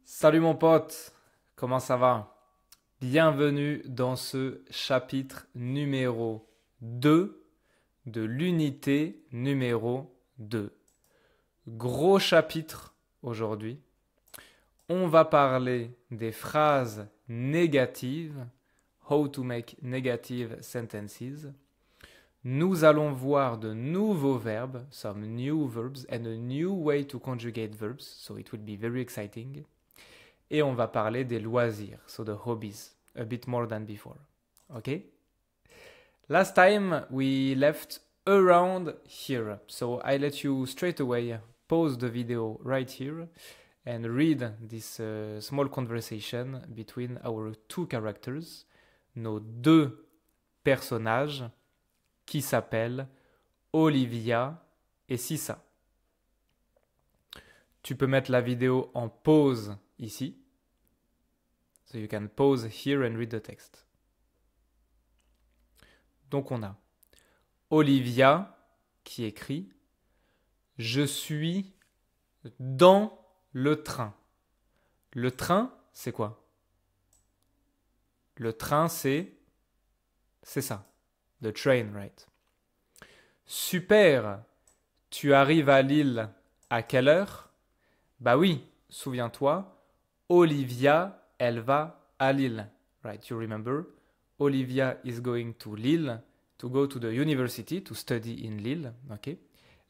Salut mon pote, comment ça va? Bienvenue dans ce chapitre numéro 2 de l'unité numéro 2. Gros chapitre aujourd'hui. On va parler des phrases négatives, how to make negative sentences. Nous allons voir de nouveaux verbes, some new verbs and a new way to conjugate verbs, so it will be very exciting. Et on va parler des loisirs, so the hobbies, a bit more than before. Okay? Last time we left around here, so I let you straight away pause the video right here and read this small conversation between our two characters, nos deux personnages qui s'appellent Olivia et Sissa. Tu peux mettre la vidéo en pause ici. So you can pause here and read the text. Donc on a Olivia qui écrit « Je suis dans le train ». Le train, c'est quoi? Le train, c'est ça. The train, right? Super, tu arrives à Lille à quelle heure? Bah oui, souviens-toi, Olivia, elle va à Lille. Right, you remember? Olivia is going to Lille to go to the university to study in Lille. Okay?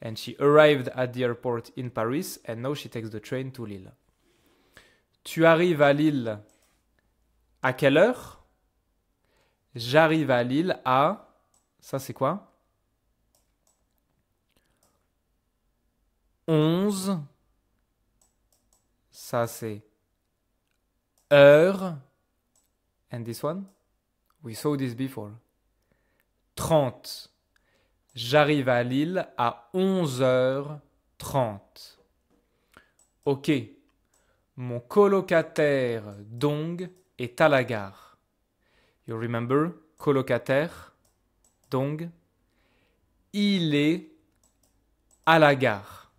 And she arrived at the airport in Paris and now she takes the train to Lille. Tu arrives à Lille à quelle heure? J'arrive à Lille à... Ça, c'est quoi? 11. Ça, c'est heure. And this one? We saw this before. 30. J'arrive à Lille à 11h30. Ok. Mon colocataire, Dong, est à la gare. You remember? Colocataire, Dong. Il est à la gare.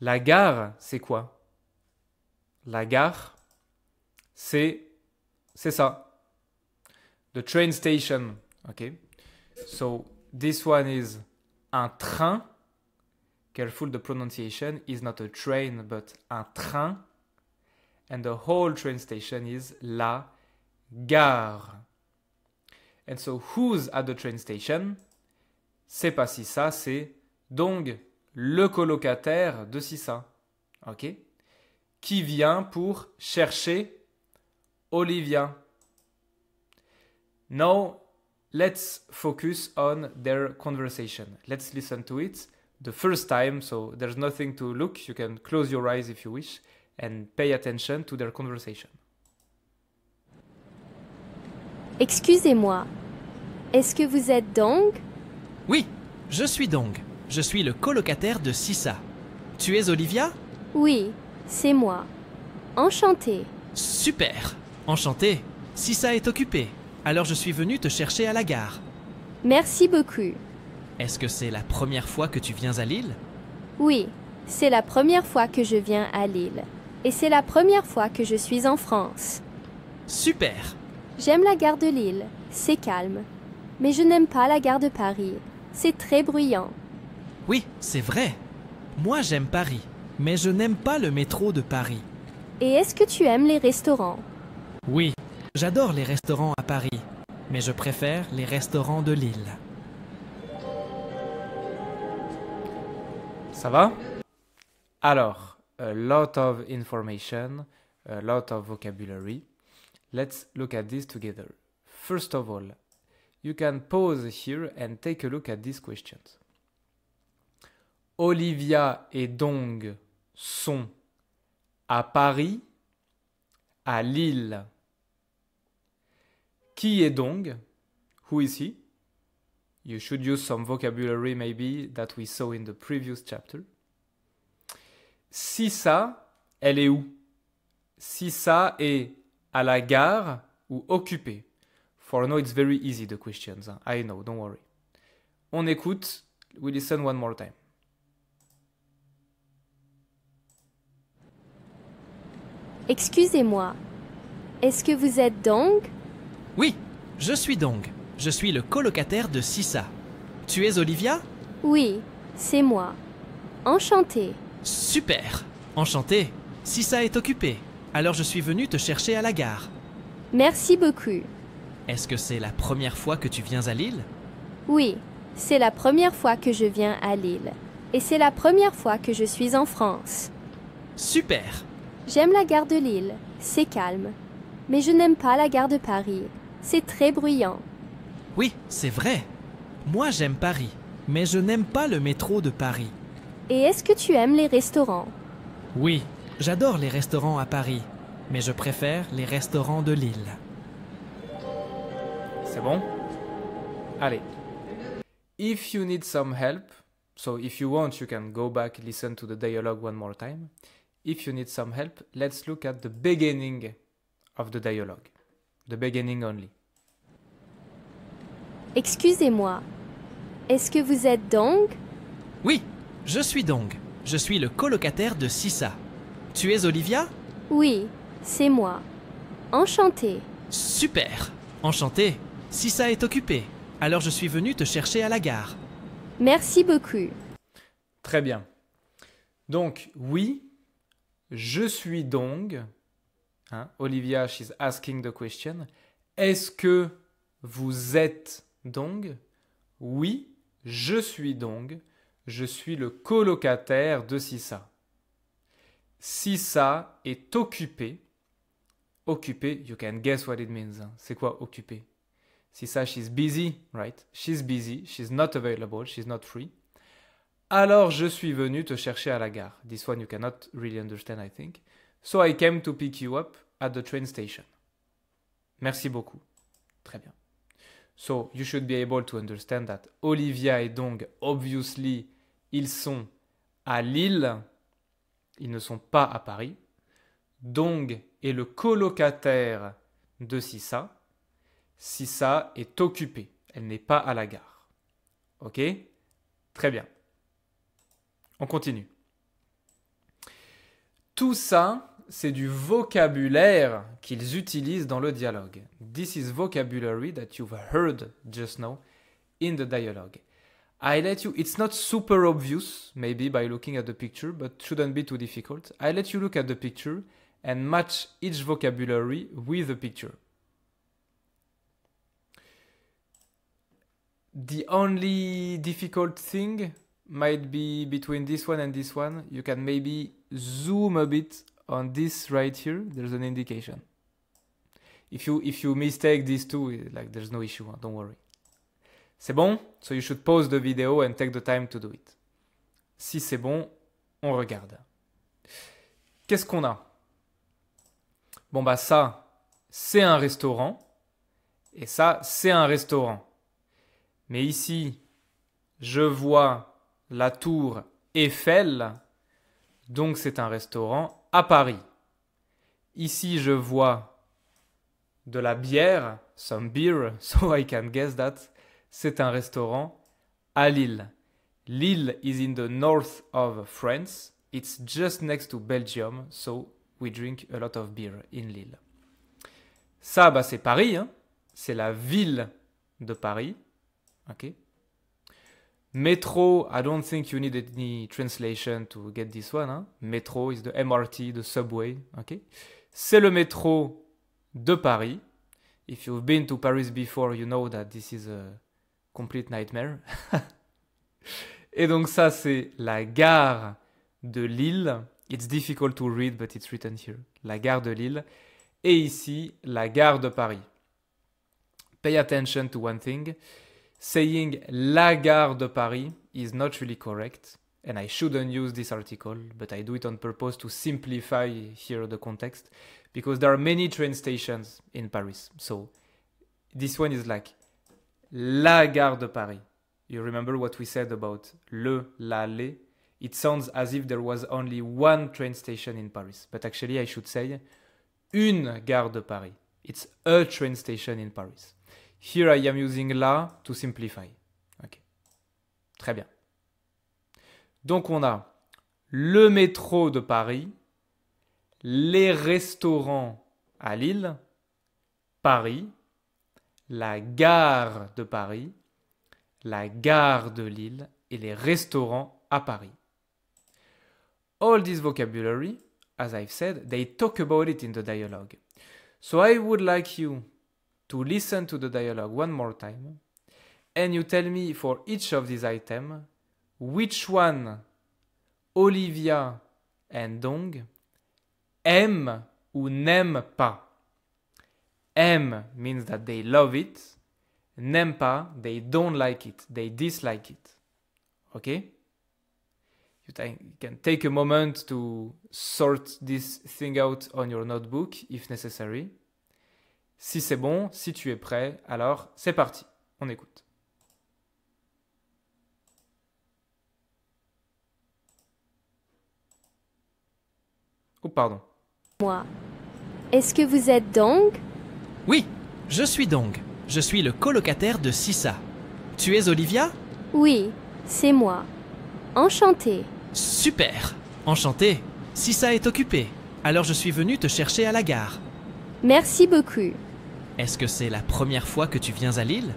La gare, c'est quoi? La gare, c'est ça. The train station. Okay. So this one is un train. Careful, the pronunciation is not a train, but un train. And the whole train station is la gare. And so who's at the train station? C'est pas Sissa, c'est Dong, le colocataire de Sissa. Ok? Qui vient pour chercher Olivia. Now, let's focus on their conversation. Let's listen to it the first time, so there's nothing to look. You can close your eyes if you wish and pay attention to their conversation. Excusez-moi, est-ce que vous êtes Dong? Oui, je suis Dong. Je suis le colocataire de Sissa. Tu es Olivia? Oui, c'est moi. Enchantée. Super! Enchanté. Sissa est occupée. Alors je suis venu te chercher à la gare. Merci beaucoup. Est-ce que c'est la première fois que tu viens à Lille? Oui, c'est la première fois que je viens à Lille. Et c'est la première fois que je suis en France. Super! J'aime la gare de Lille, c'est calme. Mais je n'aime pas la gare de Paris, c'est très bruyant. Oui, c'est vrai. Moi j'aime Paris, mais je n'aime pas le métro de Paris. Et est-ce que tu aimes les restaurants? Oui, j'adore les restaurants à Paris, mais je préfère les restaurants de Lille. Ça va? Alors, a lot of information, a lot of vocabulary. Let's look at this together. First of all, you can pause here and take a look at these questions. Olivia et Dong sont à Paris, à Lille. Qui est Dong? Who is he? You should use some vocabulary maybe that we saw in the previous chapter. Sissa, elle est où? Sissa est à la gare ou occupée? For now it's very easy the questions. I know, don't worry. On écoute, we listen one more time. Excusez-moi. Est-ce que vous êtes Dong? Oui, je suis Dong. Je suis le colocataire de Sissa. Tu es Olivia? Oui, c'est moi. Enchantée. Super. Enchanté. Sissa est occupée. Alors je suis venu te chercher à la gare. Merci beaucoup. Est-ce que c'est la première fois que tu viens à Lille? Oui, c'est la première fois que je viens à Lille. Et c'est la première fois que je suis en France. Super. J'aime la gare de Lille, c'est calme. Mais je n'aime pas la gare de Paris, c'est très bruyant. Oui, c'est vrai. Moi j'aime Paris, mais je n'aime pas le métro de Paris. Et est-ce que tu aimes les restaurants? Oui, j'adore les restaurants à Paris, mais je préfère les restaurants de Lille. C'est bon? Allez. If you need some help, so if you want, you can go back, listen to the dialogue one more time. If you need some help, let's look at the beginning of the dialogue. The beginning only. Excusez-moi. Est-ce que vous êtes Dong? Oui, je suis Dong. Je suis le colocataire de Sissa. Tu es Olivia? Oui, c'est moi. Enchantée. Super. Enchanté. Sissa est occupée. Alors je suis venu te chercher à la gare. Merci beaucoup. Très bien. Donc, oui, je suis Dong. Hein, Olivia, she's asking the question. Est-ce que vous êtes Dong? Oui, je suis Dong. Je suis le colocataire de Sissa. Sissa est occupée. Occupée, you can guess what it means. C'est quoi occupée? Sissa, she's busy, right? She's busy, she's not available, she's not free. Alors je suis venu te chercher à la gare. This one you cannot really understand, I think. So I came to pick you up at the train station. Merci beaucoup. Très bien. So you should be able to understand that Olivia et Dong, obviously, ils sont à Lille. Ils ne sont pas à Paris. Dong est le colocataire de Sissa. Sissa est occupée. Elle n'est pas à la gare. Ok? Très bien. On continue. Tout ça, c'est du vocabulaire qu'ils utilisent dans le dialogue. This is vocabulary that you've heard just now in the dialogue. I let you, it's not super obvious, maybe by looking at the picture, but shouldn't be too difficult. I let you look at the picture and match each vocabulary with the picture. The only difficult thing might be between this one and this one. You can maybe zoom a bit on this right here. There's an indication. If you mistake these two, like there's no issue, don't worry. C'est bon? So you should pause the video and take the time to do it. Si c'est bon, on regarde. Qu'est-ce qu'on a? Bon bah ça, c'est un restaurant. Et ça, c'est un restaurant. Mais ici, je vois la tour Eiffel, donc c'est un restaurant à Paris. Ici, je vois de la bière, some beer, so I can guess that c'est un restaurant à Lille. Lille is in the north of France. It's just next to Belgium, so we drink a lot of beer in Lille. Ça, bah, c'est Paris, hein? C'est la ville de Paris. Okay. Metro, I don't think you need any translation to get this one. Hein? Metro is the MRT, the subway. Okay. C'est le métro de Paris. If you've been to Paris before, you know that this is a complete nightmare. Et donc ça, c'est la gare de Lille. It's difficult to read, but it's written here. La gare de Lille. Et ici, la gare de Paris. Pay attention to one thing. Saying la gare de Paris is not really correct, and I shouldn't use this article, but I do it on purpose to simplify here the context, because there are many train stations in Paris. So this one is like la gare de Paris. You remember what we said about le, la, les? It sounds as if there was only one train station in Paris, but actually I should say une gare de Paris. It's a train station in Paris. Here I am using la to simplify. Okay. Très bien. Donc on a le métro de Paris, les restaurants à Lille, Paris, la gare de Paris, la gare de Lille et les restaurants à Paris. All this vocabulary, as I've said, they talk about it in the dialogue. So I would like you to listen to the dialogue one more time and you tell me for each of these items which one Olivia and Dong aiment ou n'aiment pas. Aime means that they love it. N'aime pas, they don't like it. They dislike it. Okay? You can take a moment to sort this thing out on your notebook if necessary. Si c'est bon, si tu es prêt, alors c'est parti. On écoute. Oh, pardon. Moi. Est-ce que vous êtes Dong? Oui, je suis Dong. Je suis le colocataire de Sissa. Tu es Olivia? Oui, c'est moi. Enchanté. Super! Enchanté. Sissa est occupée. Alors je suis venu te chercher à la gare. Merci beaucoup. Est-ce que c'est la première fois que tu viens à Lille?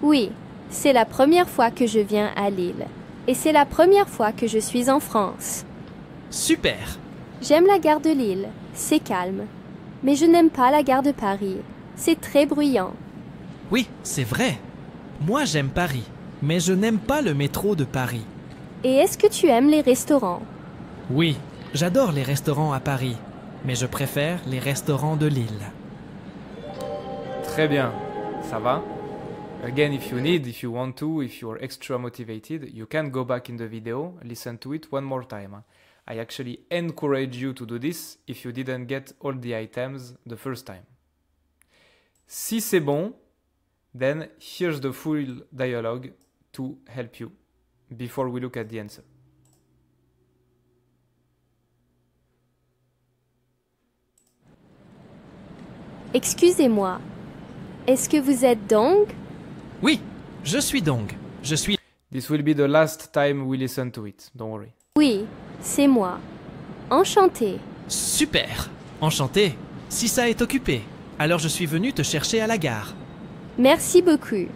Oui, c'est la première fois que je viens à Lille. Et c'est la première fois que je suis en France. Super! J'aime la gare de Lille, c'est calme. Mais je n'aime pas la gare de Paris, c'est très bruyant. Oui, c'est vrai. Moi j'aime Paris, mais je n'aime pas le métro de Paris. Et est-ce que tu aimes les restaurants? Oui, j'adore les restaurants à Paris, mais je préfère les restaurants de Lille. Très bien. Ça va? Again, if you want to, if you're extra motivated, you can go back in the video, listen to it one more time. I actually encourage you to do this if you didn't get all the items the first time. Si c'est bon, then here's the full dialogue to help you before we look at the answer. Excusez-moi. Est-ce que vous êtes Dong? Oui, je suis Dong. Je suis... This will be the last time we listen to it, don't worry. Oui, c'est moi. Enchanté. Super! Enchanté. Sissa est occupée. Alors je suis venu te chercher à la gare. Merci beaucoup.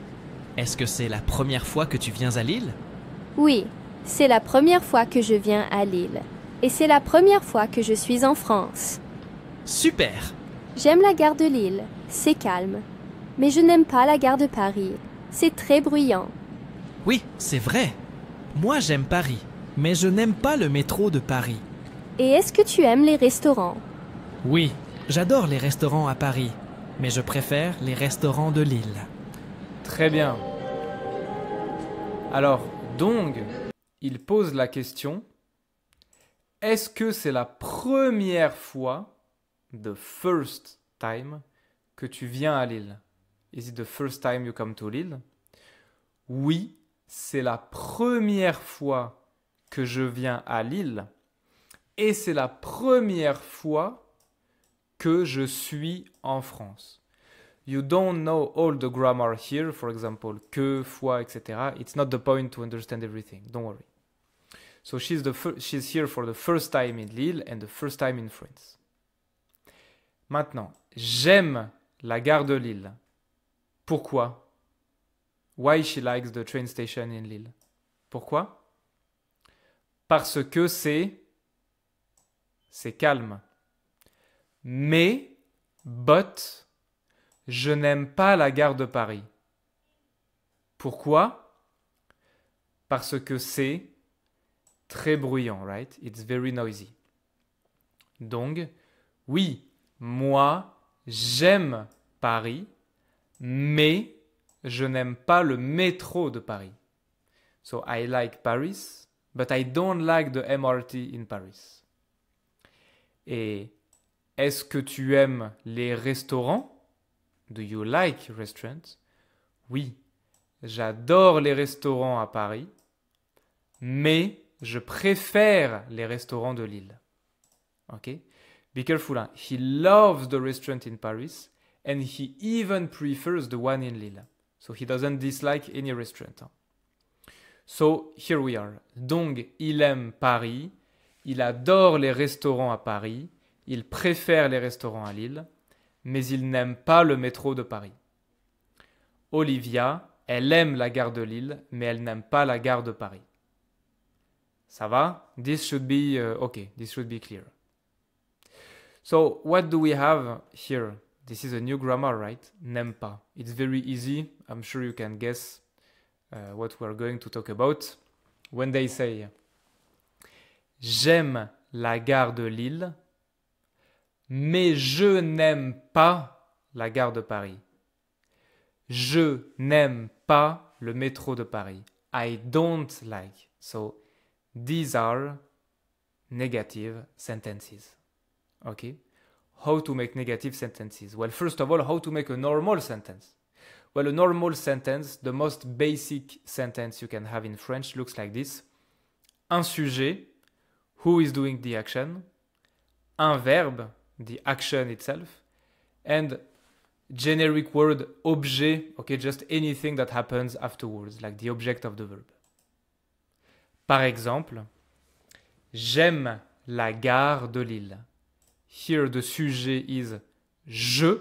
Est-ce que c'est la première fois que tu viens à Lille? Oui, c'est la première fois que je viens à Lille. Et c'est la première fois que je suis en France. Super! J'aime la gare de Lille, c'est calme. Mais je n'aime pas la gare de Paris, c'est très bruyant. Oui, c'est vrai. Moi j'aime Paris, mais je n'aime pas le métro de Paris. Et est-ce que tu aimes les restaurants? Oui, j'adore les restaurants à Paris, mais je préfère les restaurants de Lille. Très bien. Alors, Dong, il pose la question, est-ce que c'est la première fois, the first time, que tu viens à Lille? Is it the first time you come to Lille? Oui, c'est la première fois que je viens à Lille et c'est la première fois que je suis en France. You don't know all the grammar here, for example, que, fois, etc. It's not the point to understand everything, don't worry. So she's here for the first time in Lille and the first time in France. Maintenant, j'aime la gare de Lille. Pourquoi? Why she likes the train station in Lille? Pourquoi? Parce que c'est calme. Mais, but, je n'aime pas la gare de Paris. Pourquoi? Parce que c'est très bruyant, right? It's very noisy. Donc, oui, moi, j'aime Paris, mais je n'aime pas le métro de Paris. So I like Paris, but I don't like the MRT in Paris. Et est-ce que tu aimes les restaurants? Do you like restaurants? Oui, j'adore les restaurants à Paris, mais je préfère les restaurants de Lille. Ok? Be careful, hein? He loves the restaurant in Paris, and he even prefers the one in Lille. So he doesn't dislike any restaurant. Hein? So here we are. Donc, il aime Paris, il adore les restaurants à Paris, il préfère les restaurants à Lille, mais il n'aime pas le métro de Paris. Olivia, elle aime la gare de Lille, mais elle n'aime pas la gare de Paris. Ça va? This should be okay. This should be clear. So, what do we have here? This is a new grammar, right? N'aime pas. It's very easy. I'm sure you can guess what we're going to talk about. When they say j'aime la gare de Lille, mais je n'aime pas la gare de Paris. Je n'aime pas le métro de Paris. I don't like. So, these are negative sentences. Okay? How to make negative sentences? Well, first of all, how to make a normal sentence? Well, a normal sentence, the most basic sentence you can have in French looks like this. Un sujet, who is doing the action, un verbe, the action itself, and generic word objet, okay, just anything that happens afterwards, like the object of the verb. Par exemple, j'aime la gare de Lille. Here the sujet is je,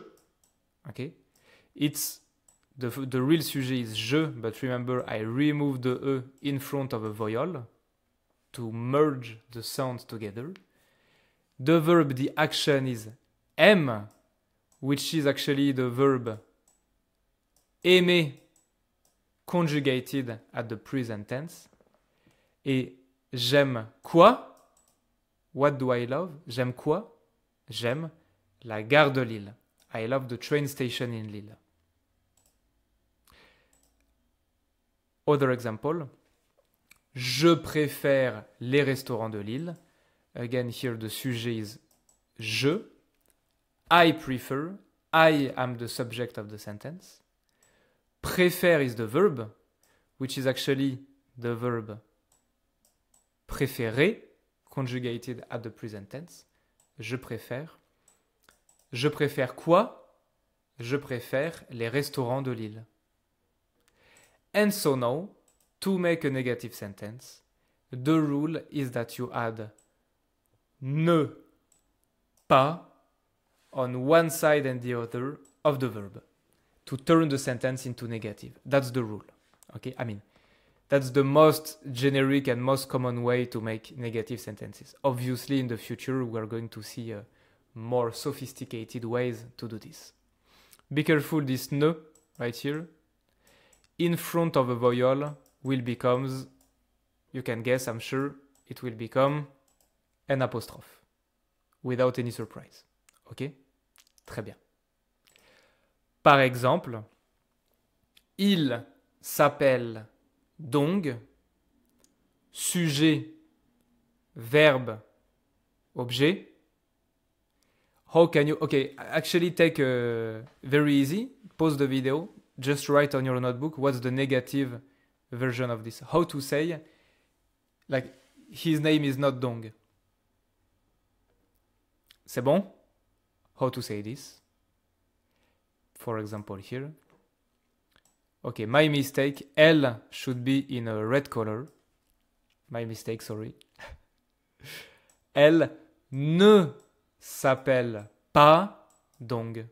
okay? It's the real sujet is je, but remember I removed the e in front of a vowel to merge the sounds together. The verb, the action is aime, which is actually the verb aimer conjugated at the present tense. Et j'aime quoi? What do I love? J'aime quoi? J'aime la gare de Lille. I love the train station in Lille. Other example. Je préfère les restaurants de Lille. Again, here the sujet is je. I prefer. I am the subject of the sentence. Préfère is the verb, which is actually the verb préférer, conjugated at the present tense. Je préfère. Je préfère quoi? Je préfère les restaurants de Lille. And so now, to make a negative sentence, the rule is that you add ne pas on one side and the other of the verb to turn the sentence into negative. That's the rule. Okay? I mean, that's the most generic and most common way to make negative sentences. Obviously, in the future, we're going to see more sophisticated ways to do this. Be careful, this ne right here, in front of a vowel will becomes, you can guess, I'm sure, it will become an apostrophe without any surprise. Ok? Très bien. Par exemple, il s'appelle Dong, sujet, verbe, objet. How can you... Okay, actually take very easy. Pause the video. Just write on your notebook what's the negative version of this. How to say, like, his name is not Dong. C'est bon? How to say this? For example here. Okay, my mistake. L should be in a red color. My mistake, sorry. Elle ne s'appelle pas Dong.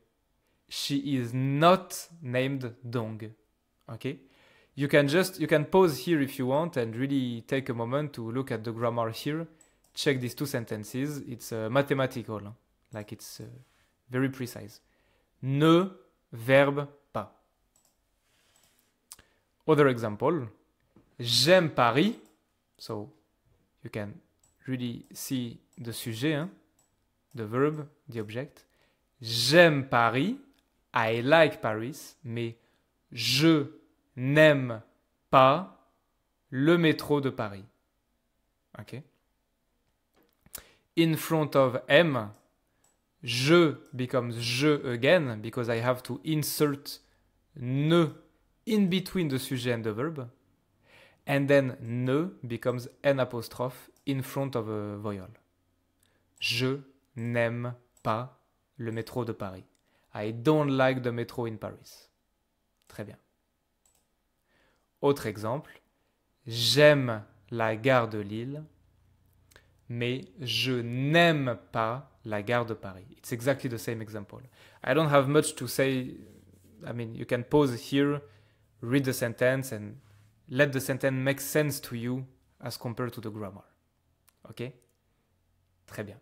She is not named Dong. Okay? You can pause here if you want and really take a moment to look at the grammar here. Check these two sentences. It's mathematical. Like it's very precise. Ne, verbe, pas. Other example. J'aime Paris. So you can really see the sujet, hein? The verb, the object. J'aime Paris. I like Paris. Mais je n'aime pas le métro de Paris. Okay? In front of M, je becomes je again because I have to insert ne in between the sujet and the verb. And then ne becomes an apostrophe in front of a vowel. Je n'aime pas le métro de Paris. I don't like the metro in Paris. Très bien. Autre exemple. J'aime la gare de Lille, mais je n'aime pas la gare de Paris. It's exactly the same example. I don't have much to say. I mean, you can pause here, read the sentence, and let the sentence make sense to you as compared to the grammar. Okay? Très bien.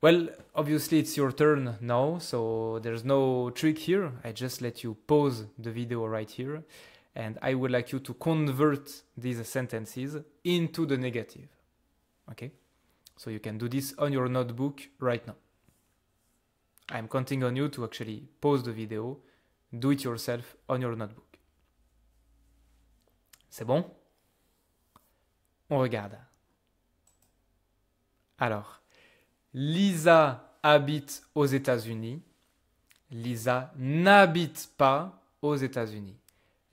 Well, obviously it's your turn now, so there's no trick here. I just let you pause the video right here, and I would like you to convert these sentences into the negative. Okay? So you can do this on your notebook right now. I'm counting on you to actually pause the video, do it yourself on your notebook. C'est bon? On regarde. Alors, Lisa habite aux États-Unis. Lisa n'habite pas aux États-Unis.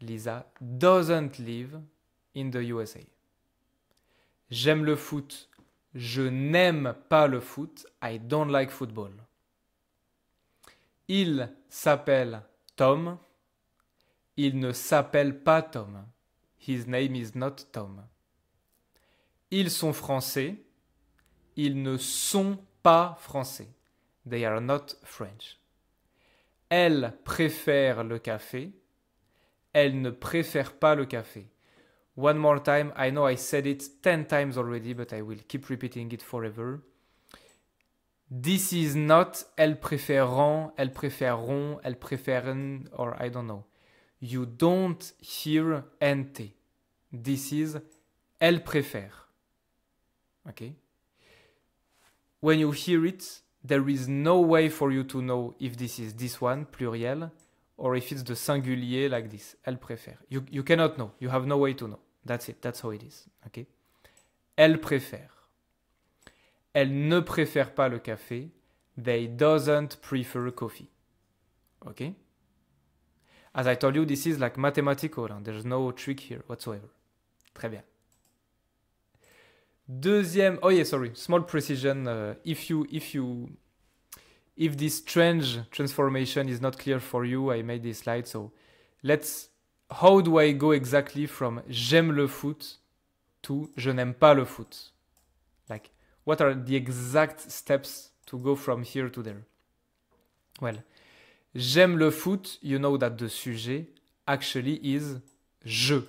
Lisa doesn't live in the USA. J'aime le foot. Je n'aime pas le foot. I don't like football. Il s'appelle Tom. Il ne s'appelle pas Tom. His name is not Tom. Ils sont français. Ils ne sont pas français. They are not French. Elle préfère le café. Elle ne préfère pas le café. One more time. I know I said it 10 times already, but I will keep repeating it forever. This is not elles préféreront, elles préféreront, elles préfèrent, or I don't know. You don't hear NT. This is elles préfèrent. Okay? When you hear it, there is no way for you to know if this is this one, pluriel, or if it's the singulier like this. Elles préfèrent. You cannot know. You have no way to know. That's it. That's how it is. Okay? Elles préfèrent. Elle ne préfère pas le café. They doesn't prefer coffee. Okay? As I told you, this is like mathematical. There's no trick here whatsoever. Très bien. Deuxième, oh yeah, sorry, small precision. If this strange transformation is not clear for you, I made this slide. So how do I go exactly from j'aime le foot to je n'aime pas le foot? Like, what are the exact steps to go from here to there? Well, j'aime le foot, you know that the sujet actually is je.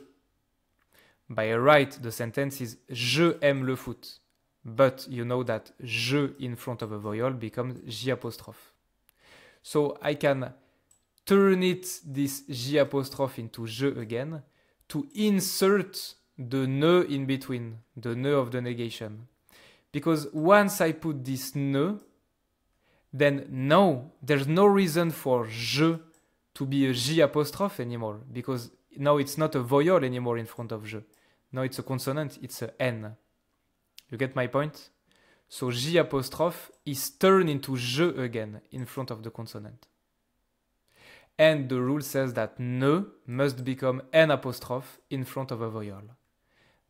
By right, the sentence is je aime le foot. But you know that je in front of a vowel becomes J apostrophe. So I can turn this J apostrophe into je again to insert the ne in between, the ne of the negation. Because once I put this ne, then no, there's no reason for je to be a J apostrophe anymore. Because now it's not a vowel anymore in front of je. Now it's a consonant, it's a N. You get my point? So J apostrophe is turned into je again in front of the consonant. And the rule says that ne must become N apostrophe in front of a vowel.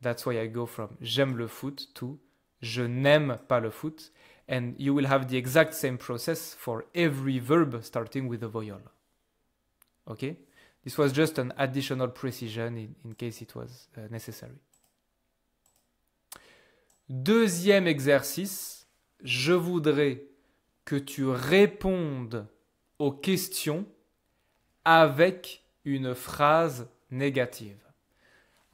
That's why I go from j'aime le foot to je n'aime pas le foot. And you will have the exact same process for every verb starting with a vowel. Okay? This was just an additional precision in case it was necessary. Deuxième exercice, je voudrais que tu répondes aux questions avec une phrase négative.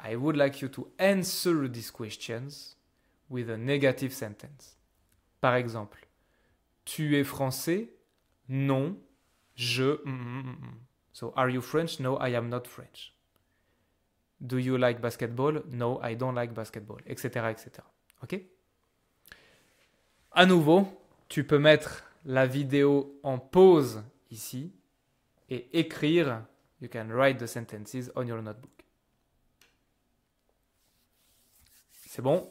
I would like you to answer these questions with a negative sentence. Par exemple, tu es français? Non, je... So, are you French? No, I am not French. Do you like basketball? No, I don't like basketball, etc., etc. OK? À nouveau, tu peux mettre la vidéo en pause ici et écrire. You can write the sentences on your notebook. C'est bon?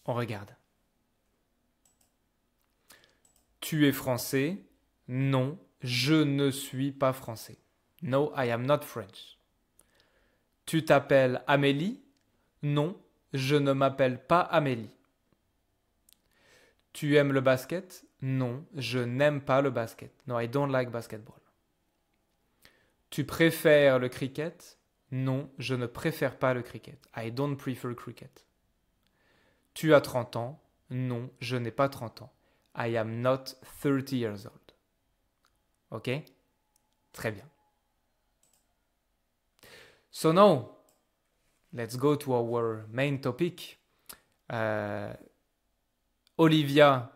On regarde. Tu es français? Non, je ne suis pas français. No, I am not French. Tu t'appelles Amélie? Non, je ne m'appelle pas Amélie. Tu aimes le basket? Non, je n'aime pas le basket. No, I don't like basketball. Tu préfères le cricket? Non, je ne préfère pas le cricket. I don't prefer cricket. Tu as 30 ans? Non, je n'ai pas 30 ans. I am not 30 years old. Ok? Très bien. So now, let's go to our main topic. Olivia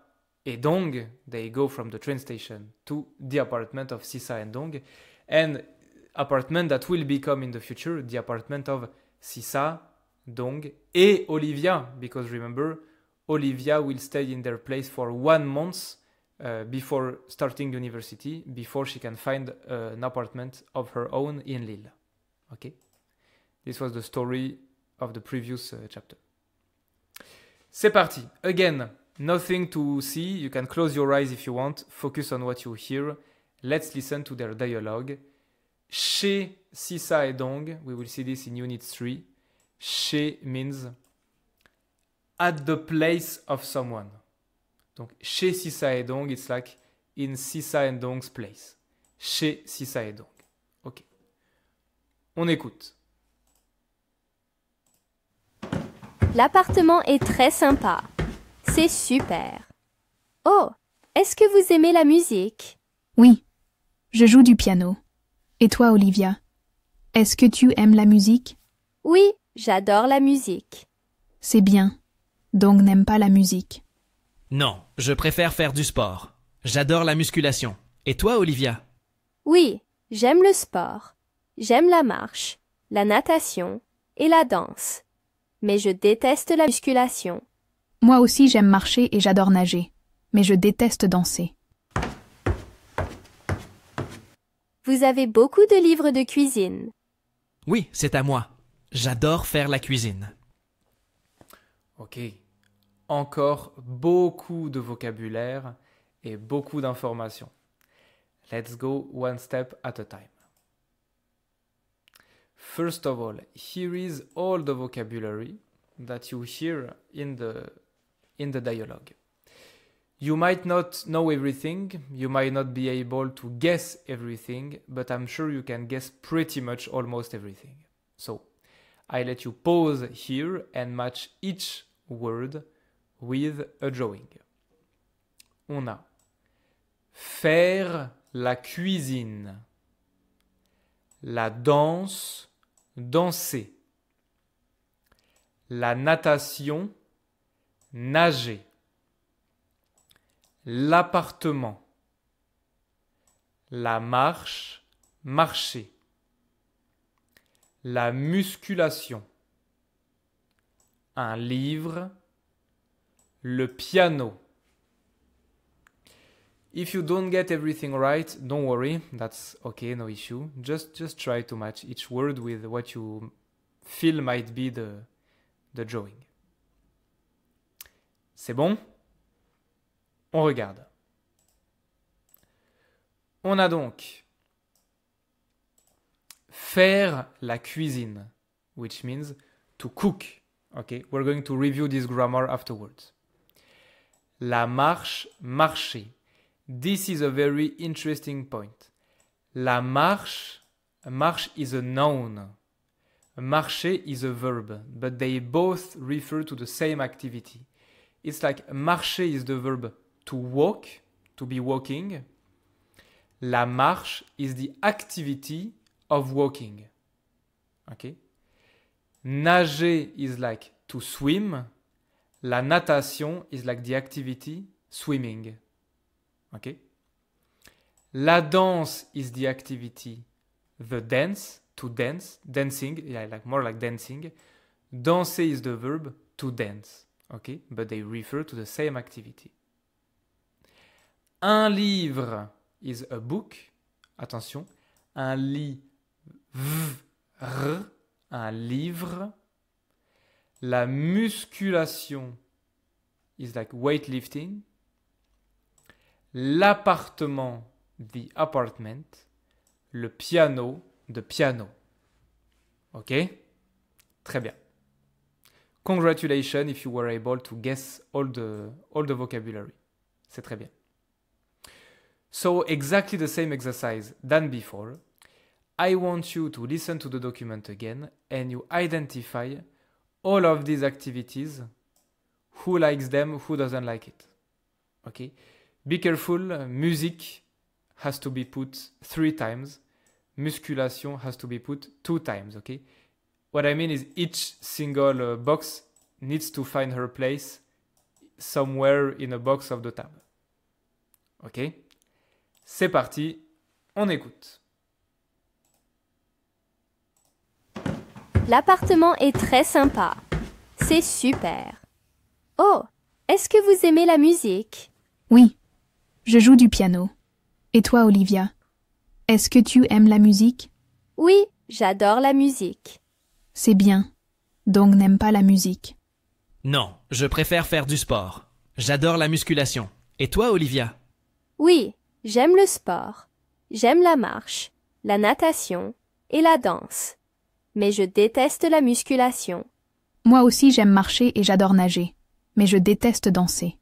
et Dong, they go from the train station to the apartment of Sisa and Dong, and apartment that will become in the future the apartment of Sisa, Dong, et Olivia, because remember, Olivia will stay in their place for 1 month before starting university, before she can find an apartment of her own in Lille. Okay? This was the story of the previous chapter. C'est parti. Again, nothing to see. You can close your eyes if you want. Focus on what you hear. Let's listen to their dialogue. Chez Sisa et Dong, we will see this in Unit 3. Chez means at the place of someone. Donc, chez Sisa et Dong, it's like in Sisa and Dong's place. Chez Sisa et Dong. Ok. On écoute. L'appartement est très sympa. C'est super. Oh, est-ce que vous aimez la musique? Oui, je joue du piano. Et toi, Olivia, est-ce que tu aimes la musique? Oui, j'adore la musique. C'est bien. Dong n'aime pas la musique. Non, je préfère faire du sport. J'adore la musculation. Et toi, Olivia? Oui, j'aime le sport. J'aime la marche, la natation et la danse. Mais je déteste la musculation. Moi aussi j'aime marcher et j'adore nager. Mais je déteste danser. Vous avez beaucoup de livres de cuisine. Oui, c'est à moi. J'adore faire la cuisine. Ok. Encore beaucoup de vocabulaire et beaucoup d'informations. Let's go one step at a time. First of all, here is all the vocabulary that you hear in the dialogue. You might not know everything, you might not be able to guess everything, but I'm sure you can guess pretty much almost everything. So, I let you pause here and match each word with a drawing. On a faire la cuisine, la danse, danser, la natation, nager, l'appartement, la marche, marcher, la musculation, un livre, le piano. If you don't get everything right, don't worry, that's okay, no issue. Just try to match each word with what you feel might be the drawing. C'est bon? On regarde. On a donc faire la cuisine, which means to cook. Okay, we're going to review this grammar afterwards. La marche, marcher. This is a very interesting point. La marche is a noun. Marcher is a verb, but they both refer to the same activity. It's like marcher is the verb to walk, to be walking. La marche is the activity of walking. Okay? Nager is like to swim. La natation is like the activity swimming. Okay? La danse is the activity, the dance, to dance, dancing, yeah, like more like dancing. Danser is the verb to dance. Okay? But they refer to the same activity. Un livre is a book. Attention. Un un livre. La musculation is like weightlifting. L'appartement, the apartment. Le piano, the piano. Ok? Très bien. Congratulations if you were able to guess all the vocabulary. C'est très bien. So exactly the same exercise than before. I want you to listen to the document again and you identify all of these activities Who likes them? Who doesn't like it? Okay. Be careful. Music has to be put 3 times. Musculation has to be put 2 times. Okay. What I mean is each single box needs to find her place somewhere in a box of the tab. Ok? C'est parti, on écoute. L'appartement est très sympa. C'est super. Oh, est-ce que vous aimez la musique? Oui, je joue du piano. Et toi, Olivia? Est-ce que tu aimes la musique? Oui, j'adore la musique. C'est bien. Donc n'aime pas la musique. Non, je préfère faire du sport. J'adore la musculation. Et toi, Olivia? Oui, j'aime le sport. J'aime la marche, la natation et la danse. Mais je déteste la musculation. Moi aussi j'aime marcher et j'adore nager. Mais je déteste danser.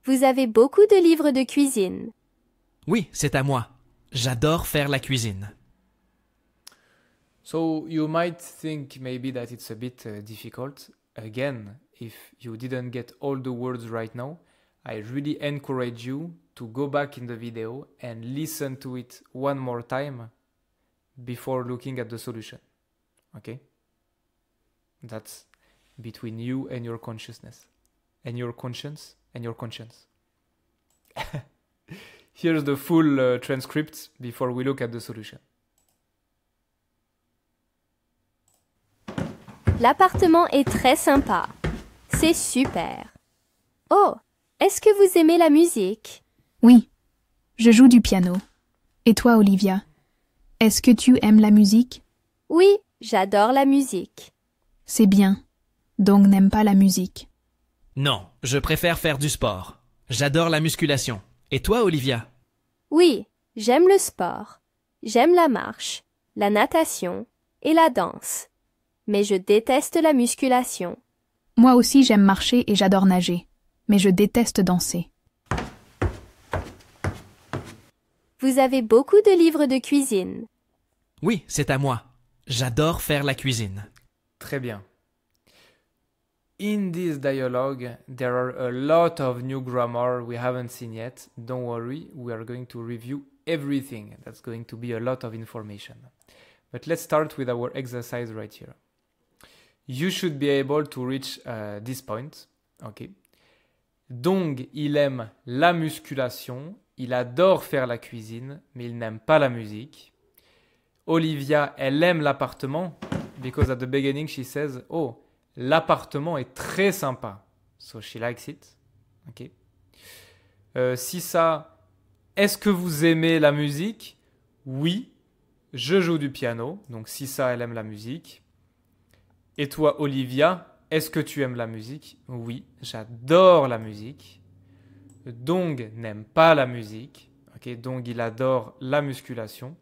Vous avez beaucoup de livres de cuisine. Oui, c'est à moi. J'adore faire la cuisine. So you might think maybe that it's a bit difficult. Again, if you didn't get all the words right now, I really encourage you to go back in the video and listen to it one more time before looking at the solution. Okay? That's between you and your consciousness. And your conscience and your conscience. Here's the full transcript before we look at the solution. L'appartement est très sympa. C'est super. Oh, est-ce que vous aimez la musique? Oui, je joue du piano. Et toi, Olivia? Est-ce que tu aimes la musique? Oui, j'adore la musique. C'est bien. Donc n'aime pas la musique. Non, je préfère faire du sport. J'adore la musculation. Et toi, Olivia? Oui, j'aime le sport. J'aime la marche, la natation et la danse. Mais je déteste la musculation. Moi aussi j'aime marcher et j'adore nager. Mais je déteste danser. Vous avez beaucoup de livres de cuisine. Oui, c'est à moi. J'adore faire la cuisine. Très bien. In this dialogue, there are a lot of new grammar we haven't seen yet. Don't worry, we are going to review everything. That's going to be a lot of information. But let's start with our exercise right here. You should be able to reach this point. Okay. Dong, il aime la musculation, il adore faire la cuisine, mais il n'aime pas la musique. Olivia, elle aime l'appartement, because at the beginning she says, oh, l'appartement est très sympa. So she likes it. Okay. Sissa, est-ce que vous aimez la musique? Oui, je joue du piano. Donc Sissa, elle aime la musique. Et toi, Olivia, est-ce que tu aimes la musique? Oui, j'adore la musique. Dong n'aime pas la musique. Okay, Dong, il adore la musculation.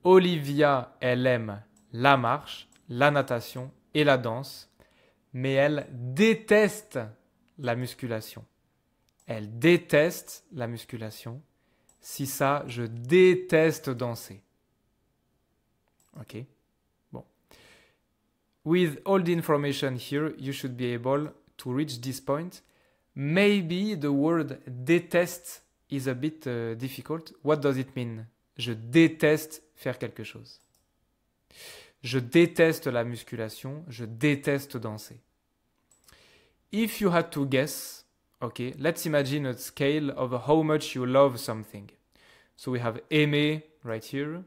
Olivia, elle aime la marche, la natation et la danse, mais elle déteste la musculation. Elle déteste la musculation. Sissa, je déteste danser. Ok? Bon. With all the information here, you should be able to reach this point. Maybe the word déteste is a bit difficult. What does it mean? Je déteste faire quelque chose. Je déteste la musculation. Je déteste danser. If you had to guess, okay, let's imagine a scale of how much you love something. So we have aimer right here.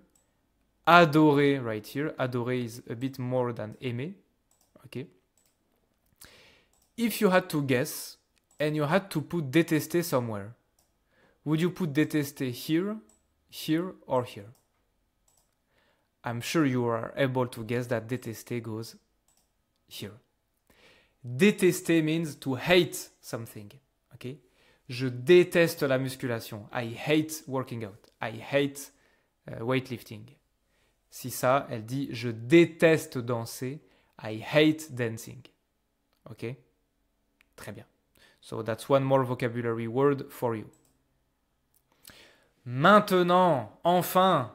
Adorer right here. Adorer is a bit more than aimer. Okay. If you had to guess and you had to put détester somewhere, would you put détester here, here, or here? I'm sure you are able to guess that détester goes here. Détester means to hate something. Okay? Je déteste la musculation. I hate working out. I hate weightlifting. Sissa, elle dit je déteste danser. I hate dancing. Ok? Très bien. So that's one more vocabulary word for you. Maintenant, enfin,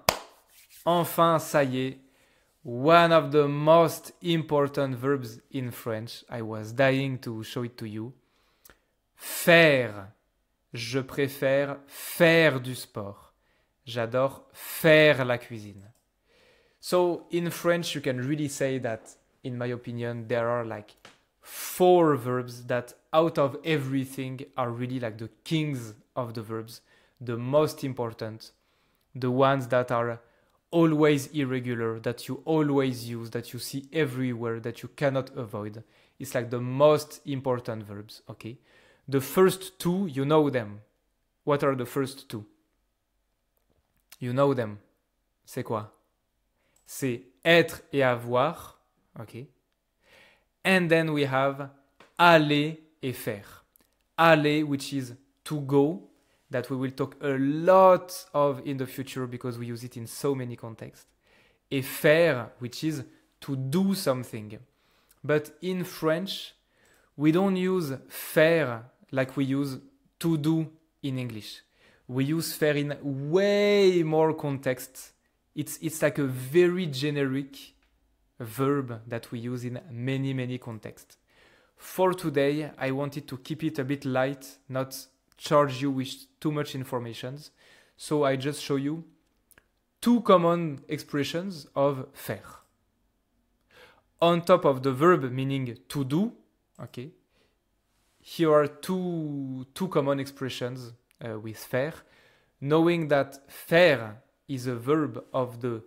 ça y est, one of the most important verbs in French. I was dying to show it to you. Faire. Je préfère faire du sport. J'adore faire la cuisine. So in French, you can really say that, in my opinion, there are like 4 verbs that out of everything are really like the kings of the verbs, the most important, the ones that are always irregular, that you always use, that you see everywhere, that you cannot avoid. It's like the most important verbs, okay? The first 2, you know them. What are the first 2? You know them. C'est quoi? C'est être et avoir, okay? And then we have aller et faire. Aller, which is to go, that we will talk a lot of in the future because we use it in so many contexts. Et faire, which is to do something. But in French, we don't use faire like we use to do in English. We use faire in way more contexts. It's like a very generic verb that we use in many, many contexts. For today, I wanted to keep it a bit light, not charge you with too much information. So I just show you 2 common expressions of faire. On top of the verb meaning to do, okay, here are two common expressions with faire, knowing that faire is a verb of the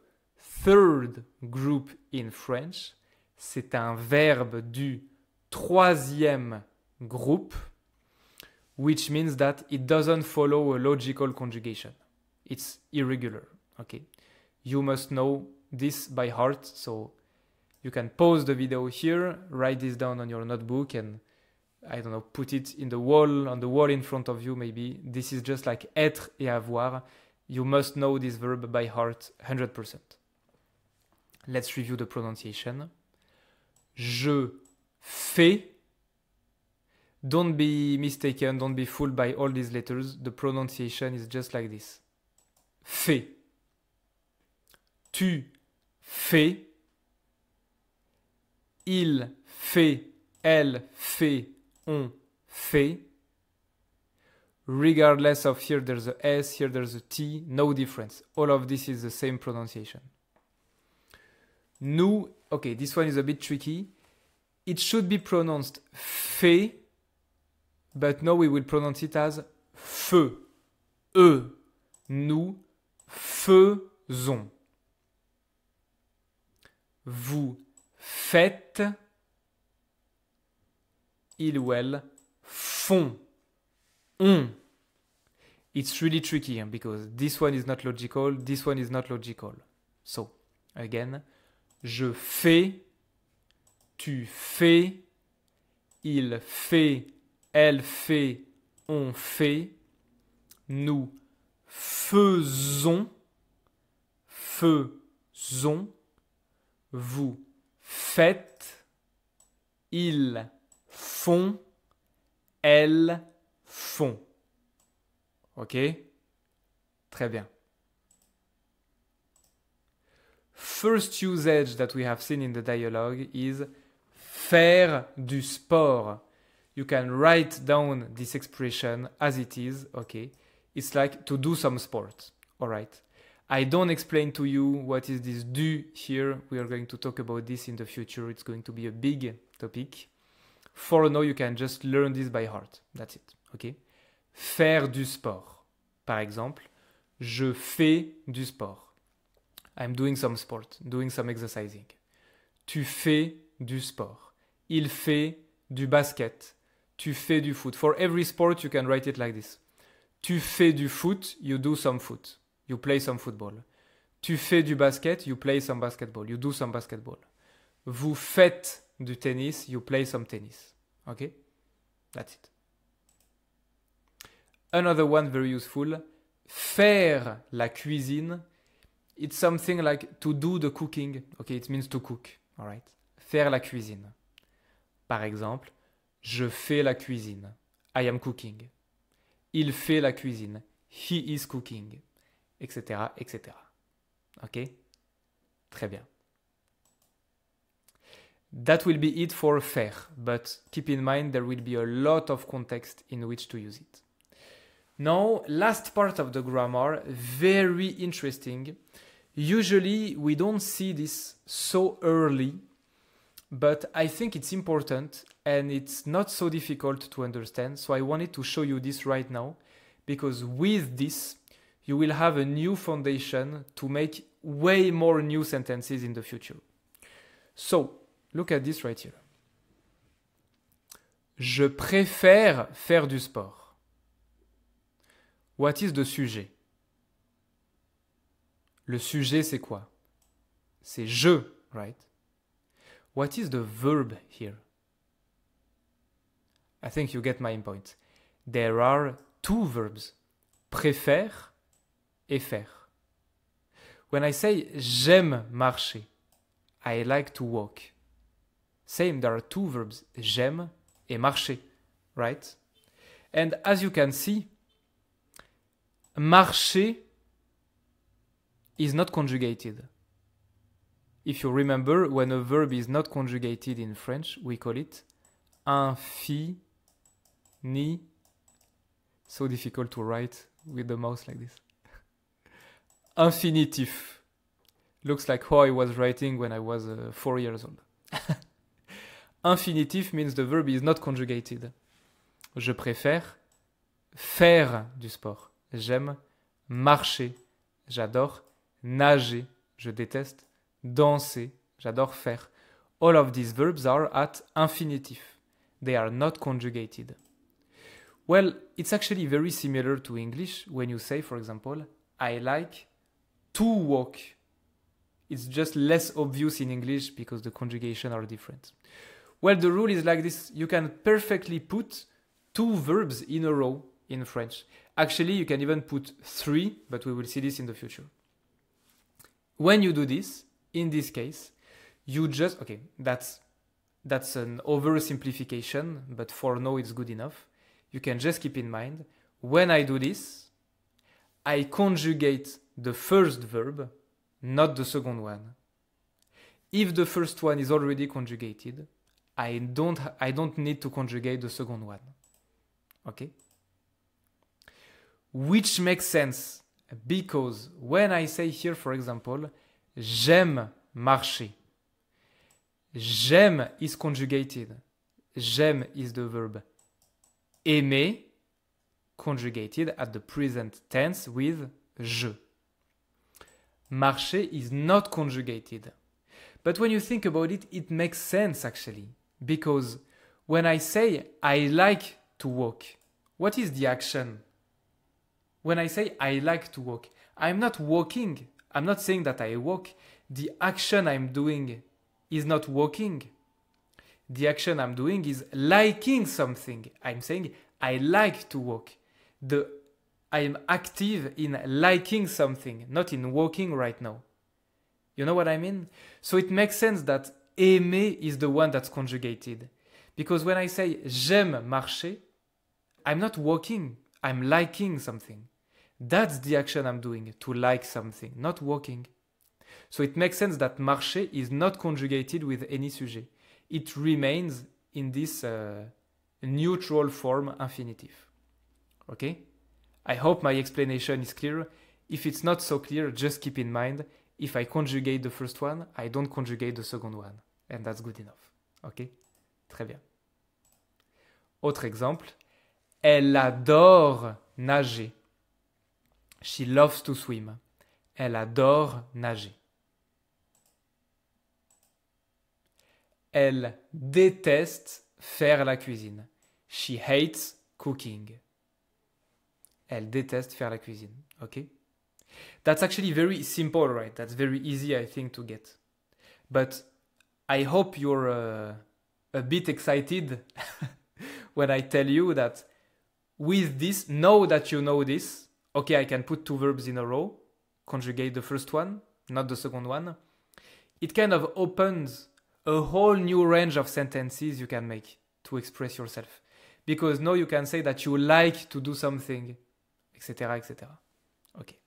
3rd group in French. C'est un verbe du 3e groupe, which means that it doesn't follow a logical conjugation. It's irregular, okay? You must know this by heart, so you can pause the video here, write this down on your notebook, and I don't know, put it on the wall in front of you maybe. This is just like être et avoir. You must know this verb by heart 100%. Let's review the pronunciation. Je fais. Don't be mistaken, don't be fooled by all these letters. The pronunciation is just like this. Fais. Tu fais. Il fait. Elle fait. On fait. Regardless of here there's a S, here there's a T, no difference. All of this is the same pronunciation. Nous, okay, this one is a bit tricky. It should be pronounced fait, but now we will pronounce it as feu. Nous faisons. Vous faites. Ils ou elles font. On. It's really tricky because this one is not logical, this one is not logical. So, again, je fais, tu fais, il fait, elle fait, on fait, nous faisons, vous faites, ils font, elles font. Ok? Très bien. First usage that we have seen in the dialogue is faire du sport. You can write down this expression as it is, okay? It's like to do some sport, all right? I don't explain to you what is this du here. We are going to talk about this in the future. It's going to be a big topic. For now, you can just learn this by heart. That's it, okay? Faire du sport. Par exemple, je fais du sport. I'm doing some sport, doing some exercising. Tu fais du sport. Il fait du basket. Tu fais du foot. For every sport, you can write it like this. Tu fais du foot, you do some foot. You play some football. Tu fais du basket, you play some basketball. You do some basketball. Vous faites du tennis, you play some tennis. Okay? That's it. Another one very useful. Faire la cuisine. It's something like to do the cooking. Okay, it means to cook. All right? Faire la cuisine. Par exemple, je fais la cuisine. I am cooking. Il fait la cuisine. He is cooking. Etc., etc. Ok? Très bien. That will be it for faire, but keep in mind there will be a lot of context in which to use it. Now, last part of the grammar, very interesting. Usually we don't see this so early, but I think it's important and it's not so difficult to understand. So I wanted to show you this right now, because with this, you will have a new foundation to make way more new sentences in the future. So, look at this right here. Je préfère faire du sport. What is the sujet? Le sujet, c'est quoi? C'est je, right? What is the verb here? I think you get my point. There are two verbs, préfère et faire. When I say j'aime marcher, I like to walk. Same, there are two verbs, j'aime et marcher, right? And as you can see, marcher is not conjugated. If you remember, when a verb is not conjugated in French, we call it infini. So difficult to write with the mouse like this. Infinitif. Looks like how I was writing when I was 4 years old. Infinitif means the verb is not conjugated. Je préfère faire du sport. J'aime marcher. J'adore nager. Je déteste danser. J'adore faire. All of these verbs are at infinitive. They are not conjugated. Well, it's actually very similar to English when you say, for example, I like to walk. It's just less obvious in English because the conjugation are different. Well, the rule is like this. You can perfectly put two verbs in a row in French. Actually, you can even put three, but we will see this in the future. When you do this, in this case, you just, okay, that's an oversimplification, but for now it's good enough. You can just keep in mind, when I do this, I conjugate the first verb, not the second one. If the first one is already conjugated, I don't need to conjugate the second one. Okay? Which makes sense because when I say here, for example, j'aime marcher, j'aime is conjugated. J'aime is the verb. Aimer conjugated at the present tense with je. Marcher is not conjugated. But when you think about it, it makes sense actually. Because when I say I like to walk, what is the action? When I say I like to walk, I'm not walking. I'm not saying that I walk. The action I'm doing is not walking. The action I'm doing is liking something. I'm saying I like to walk. I am active in liking something, not in walking right now. You know what I mean? So it makes sense that aimer is the one that's conjugated. Because when I say j'aime marcher, I'm not walking, I'm liking something. That's the action I'm doing, to like something, not walking. So it makes sense that marcher is not conjugated with any sujet. It remains in this neutral form infinitive. Okay? I hope my explanation is clear. If it's not so clear, just keep in mind, if I conjugate the first one, I don't conjugate the second one. And that's good enough. Ok? Très bien. Autre exemple. Elle adore nager. She loves to swim. Elle adore nager. Elle déteste faire la cuisine. She hates cooking. Elle déteste faire la cuisine. Okay? That's actually very simple, right? That's very easy, I think, to get. But I hope you're a bit excited when I tell you that with this, now that you know this, okay, I can put two verbs in a row, conjugate the first one, not the second one. It kind of opens a whole new range of sentences you can make to express yourself. Because now you can say that you like to do something, etc., etc. Okay.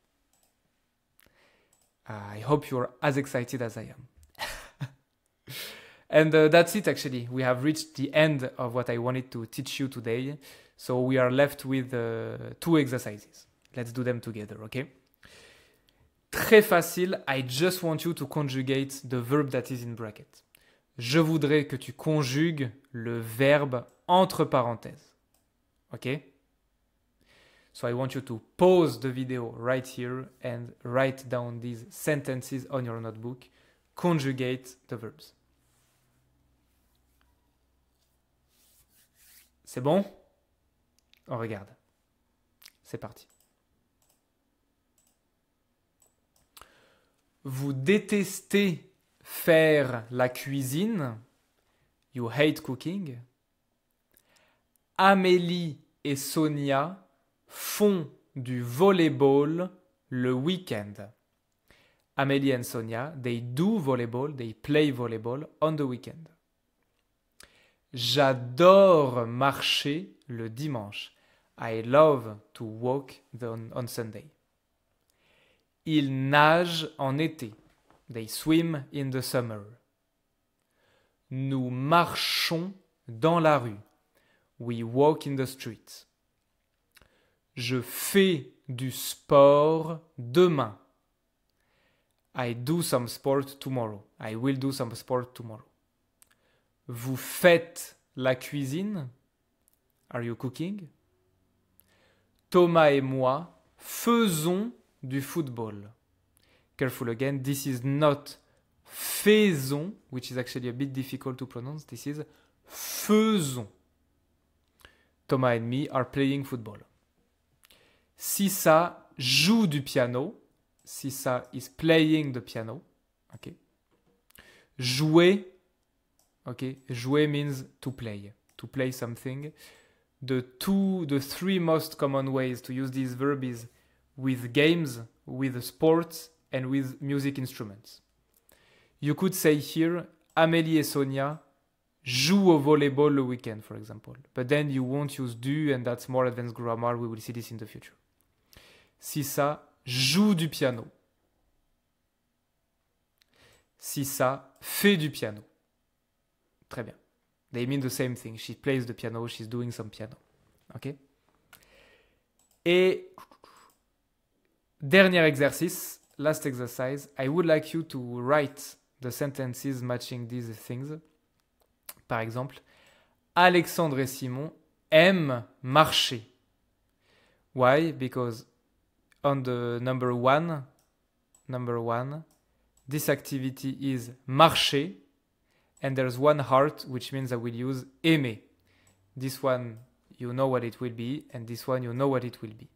I hope you're as excited as I am. And that's it, actually. We have reached the end of what I wanted to teach you today. So we are left with 2 exercises. Let's do them together, okay? Très facile. I just want you to conjugate the verb that is in bracket. Je voudrais que tu conjugues le verbe entre parenthèses. Okay? So I want you to pause the video right here and write down these sentences on your notebook. Conjugate the verbs. C'est bon? On regarde. C'est parti. Vous détestez faire la cuisine. You hate cooking. Amélie et Sonia font du volleyball le week-end. Amélie and Sonia, they do volleyball, they play volleyball on the weekend. J'adore marcher le dimanche. I love to walk on Sunday. Ils nagent en été. They swim in the summer. Nous marchons dans la rue. We walk in the street. Je fais du sport demain. I do some sport tomorrow. I will do some sport tomorrow. Vous faites la cuisine? Are you cooking? Thomas et moi faisons du football. Careful again, this is not faisons, which is actually a bit difficult to pronounce. This is faisons. Thomas and me are playing football. Sissa joue du piano. Sissa is playing the piano. Okay. Jouer. Okay. Jouer means to play. To play something. The 3 most common ways to use this verb is with games, with sports, and with music instruments. You could say here, Amélie et Sonia jouent au volleyball le weekend, for example. But then you won't use du, and that's more advanced grammar. We will see this in the future. Sissa joue du piano. Sissa fait du piano. Très bien. They mean the same thing. She plays the piano, she's doing some piano. Ok? Et dernier exercice, last exercise, I would like you to write the sentences matching these things. Par exemple, Alexandre et Simon aiment marcher. Why? Because on the number one, this activity is marcher, and there's one heart, which means I will use aimer. This one, you know what it will be, and this one, you know what it will be.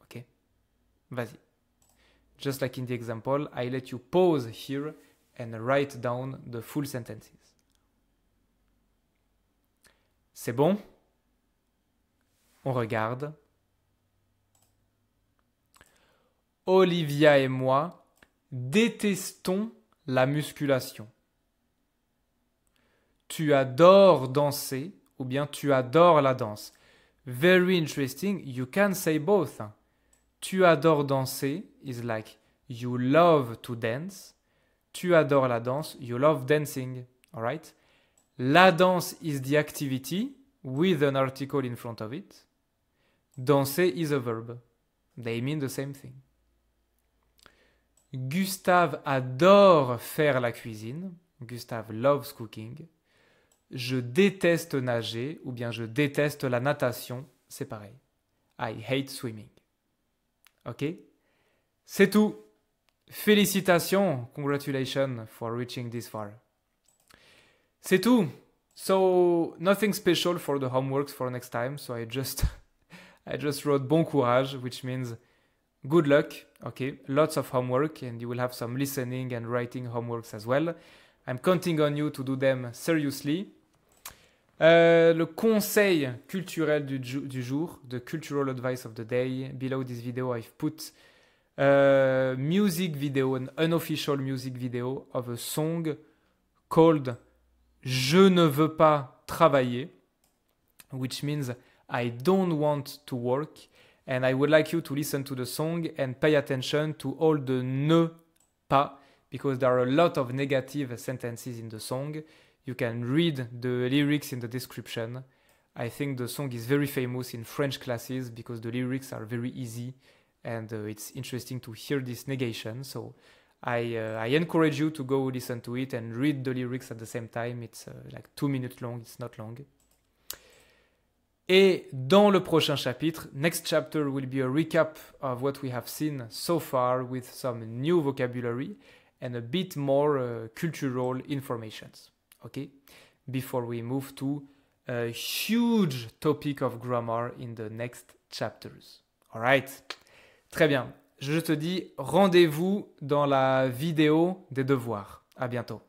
Okay? Vas-y. Just like in the example, I let you pause here and write down the full sentences. C'est bon? On regarde. Olivia et moi détestons la musculation. Tu adores danser ou bien tu adores la danse. Very interesting. You can say both. Tu adores danser is like you love to dance. Tu adores la danse, you love dancing. Alright? La danse is the activity with an article in front of it. Danser is a verb. They mean the same thing. Gustave adore faire la cuisine. Gustave loves cooking. Je déteste nager ou bien je déteste la natation. C'est pareil. I hate swimming. Ok? C'est tout. Félicitations. Congratulations for reaching this far. C'est tout. So, nothing special for the homeworks for next time. So I just wrote bon courage, which means good luck. Okay, lots of homework and you will have some listening and writing homeworks as well. I'm counting on you to do them seriously. Le conseil culturel du jour, the cultural advice of the day. Below this video I've put a music video, an unofficial music video of a song called Je ne veux pas travailler, which means I don't want to work. And I would like you to listen to the song and pay attention to all the ne pas, because there are a lot of negative sentences in the song. You can read the lyrics in the description. I think the song is very famous in French classes because the lyrics are very easy and it's interesting to hear this negation. So I encourage you to go listen to it and read the lyrics at the same time. It's like 2 minutes long, it's not long. Et dans le prochain chapitre, next chapter will be a recap of what we have seen so far with some new vocabulary and a bit more cultural informations. Okay? Before we move to a huge topic of grammar in the next chapters. Alright? Très bien. Je te dis rendez-vous dans la vidéo des devoirs. À bientôt.